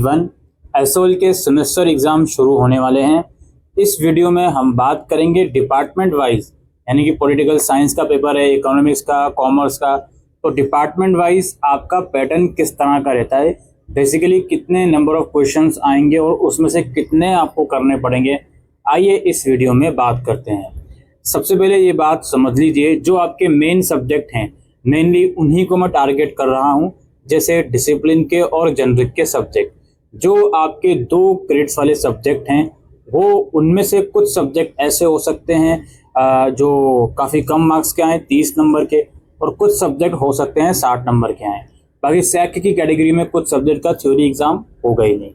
Everyone, SOL के semester exam शुरू होने वाले हैं। इस वीडियो में हम बात करेंगे डिपार्टमेंट वाइज, यानी कि पॉलिटिकल साइंस का पेपर है, इकोनॉमिक्स का, कॉमर्स का, तो डिपार्टमेंट वाइज आपका पैटर्न किस तरह का रहता है, बेसिकली कितने नंबर ऑफ क्वेश्चंस आएंगे और उसमें से कितने आपको करने पड़ेंगे। आइए इस वीडियो में बात करते हैं। सबसे पहले ये बात समझ लीजिए, जो आपके मेन सब्जेक्ट हैं मेनली उन्हीं को मैं टारगेट कर रहा हूँ, जैसे डिसिप्लिन के और जनरिक के सब्जेक्ट। जो आपके 2 क्रेडिट्स वाले सब्जेक्ट हैं वो उनमें से कुछ सब्जेक्ट ऐसे हो सकते हैं जो काफ़ी कम मार्क्स के आए 30 नंबर के, और कुछ सब्जेक्ट हो सकते हैं 60 नंबर के आए। बाकी सैक की कैटेगरी में कुछ सब्जेक्ट का थ्योरी एग्जाम होगा ही नहीं।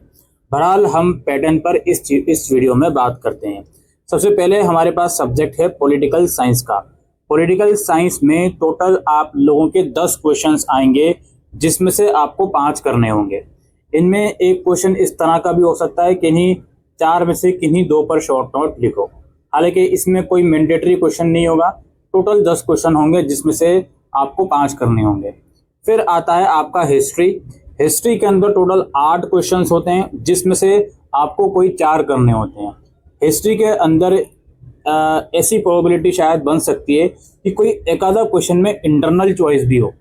बहरहाल हम पैटर्न पर इस वीडियो में बात करते हैं। सबसे पहले हमारे पास सब्जेक्ट है पॉलिटिकल साइंस का। पॉलिटिकल साइंस में टोटल आप लोगों के 10 क्वेश्चंस आएंगे, जिसमें से आपको 5 करने होंगे। इनमें एक क्वेश्चन इस तरह का भी हो सकता है, किन्हीं 4 में से किन्हीं 2 पर शॉर्ट नोट लिखो। हालांकि इसमें कोई मैंडेटरी क्वेश्चन नहीं होगा। टोटल 10 क्वेश्चन होंगे, जिसमें से आपको 5 करने होंगे। फिर आता है आपका हिस्ट्री। हिस्ट्री के अंदर टोटल 8 क्वेश्चंस होते हैं, जिसमें से आपको कोई 4 करने होते हैं। हिस्ट्री के अंदर ऐसी प्रोबेबिलिटी शायद बन सकती है कि कोई एक आधा क्वेश्चन में इंटरनल चॉइस भी हो।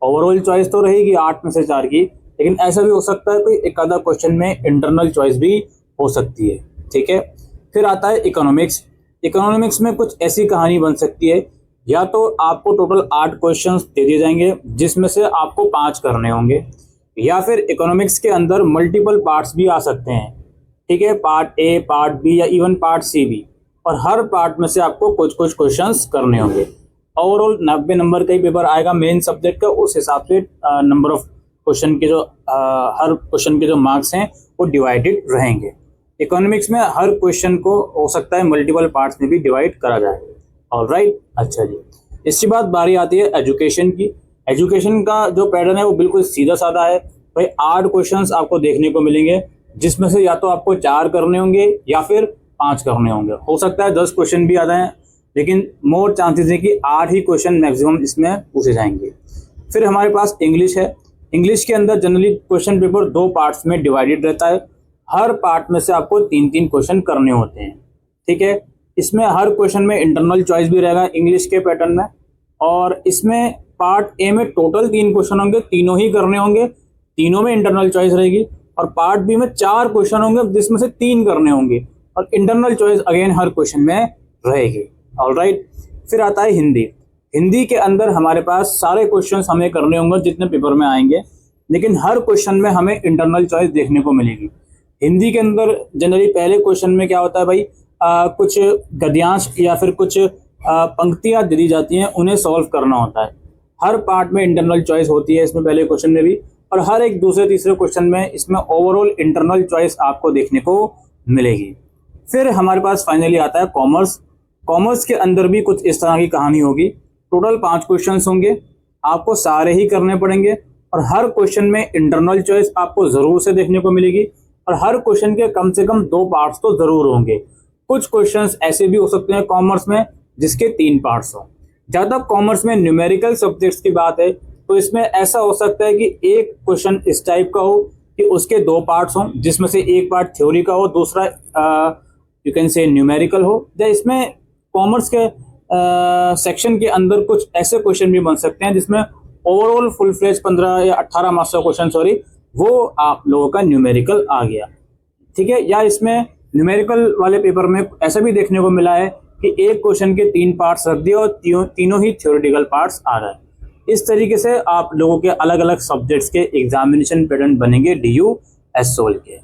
ओवरऑल चॉइस तो रहेगी 8 में से 4 की, लेकिन ऐसा भी हो सकता है कोई एक आधा क्वेश्चन में इंटरनल चॉइस भी हो सकती है। ठीक है। फिर आता है इकोनॉमिक्स। इकोनॉमिक्स में कुछ ऐसी कहानी बन सकती है, या तो आपको टोटल 8 क्वेश्चंस दे दिए जाएंगे, जिसमें से आपको 5 करने होंगे, या फिर इकोनॉमिक्स के अंदर मल्टीपल पार्ट्स भी आ सकते हैं। ठीक है, पार्ट ए, पार्ट बी या इवन पार्ट सी भी, और हर पार्ट में से आपको कुछ कुछ क्वेश्चंस करने होंगे। ओवरऑल 90 नंबर का ही पेपर आएगा मेन सब्जेक्ट का। उस हिसाब से नंबर ऑफ क्वेश्चन के जो हर क्वेश्चन के जो मार्क्स हैं वो डिवाइडेड रहेंगे। इकोनॉमिक्स में हर क्वेश्चन को हो सकता है मल्टीपल पार्ट्स में भी डिवाइड करा जाए। ऑलराइट, अच्छा जी। इसके बाद बारी आती है एजुकेशन की। एजुकेशन का जो पैटर्न है वो बिल्कुल सीधा साधा है भाई। 8 क्वेश्चंस आपको देखने को मिलेंगे, जिसमें से या तो आपको 4 करने होंगे या फिर 5 करने होंगे। हो सकता है 10 क्वेश्चन भी आ जाएं, लेकिन मोर चांसेस है कि 8 ही क्वेश्चन मैक्सिमम इसमें पूछे जाएंगे। फिर हमारे पास इंग्लिश है। इंग्लिश के अंदर जनरली क्वेश्चन पेपर 2 पार्ट्स में डिवाइडेड रहता है। हर पार्ट में से आपको 3-3 क्वेश्चन करने होते हैं। ठीक है। इसमें हर क्वेश्चन में इंटरनल चॉइस भी रहेगा इंग्लिश के पैटर्न में, और इसमें पार्ट ए में टोटल 3 क्वेश्चन होंगे, तीनों ही करने होंगे, तीनों में इंटरनल चॉइस रहेगी। और पार्ट बी में 4 क्वेश्चन होंगे, जिसमें से 3 करने होंगे, और इंटरनल चॉइस अगेन हर क्वेश्चन में रहेगी। ऑलराइट। फिर आता है हिंदी। हिंदी के अंदर हमारे पास सारे क्वेश्चंस हमें करने होंगे जितने पेपर में आएंगे, लेकिन हर क्वेश्चन में हमें इंटरनल चॉइस देखने को मिलेगी। हिंदी के अंदर जनरली पहले क्वेश्चन में क्या होता है भाई, कुछ गद्यांश या फिर कुछ पंक्तियां दे दी जाती हैं, उन्हें सॉल्व करना होता है। हर पार्ट में इंटरनल चॉइस होती है, इसमें पहले क्वेश्चन में भी, और हर एक दूसरे तीसरे क्वेश्चन में इसमें ओवरऑल इंटरनल चॉइस आपको देखने को मिलेगी। फिर हमारे पास फाइनली आता है कॉमर्स। कॉमर्स के अंदर भी कुछ इस तरह की कहानी होगी। टोटल 5 क्वेश्चंस होंगे, आपको सारे ही करने पड़ेंगे, और हर क्वेश्चन में इंटरनल चॉइस आपको जरूर से देखने को मिलेगी, और हर क्वेश्चन के कम से कम 2 पार्ट्स तो जरूर होंगे। कुछ क्वेश्चंस ऐसे भी हो सकते हैं कॉमर्स में जिसके 3 पार्ट्स हों। जहाँ तक कॉमर्स में न्यूमेरिकल सब्जेक्ट्स की बात है, तो इसमें ऐसा हो सकता है कि एक क्वेश्चन इस टाइप का हो कि उसके 2 पार्ट्स हों, जिसमें से एक पार्ट थ्योरी का हो, दूसरा यू कैन से न्यूमेरिकल हो। या इसमें कॉमर्स के सेक्शन के अंदर कुछ ऐसे क्वेश्चन भी बन सकते हैं जिसमें ओवरऑल फुल फ्लेज 15 या 18 मार्क्स का क्वेश्चन वो आप लोगों का न्यूमेरिकल आ गया। ठीक है। या इसमें न्यूमेरिकल वाले पेपर में ऐसा भी देखने को मिला है कि एक क्वेश्चन के 3 पार्ट्स रख दिए और तीनों ही थ्योरेटिकल पार्ट्स आ गए। इस तरीके से आप लोगों के अलग अलग सब्जेक्ट्स के एग्जामिनेशन पैटर्न बनेंगे DU एसओएल के।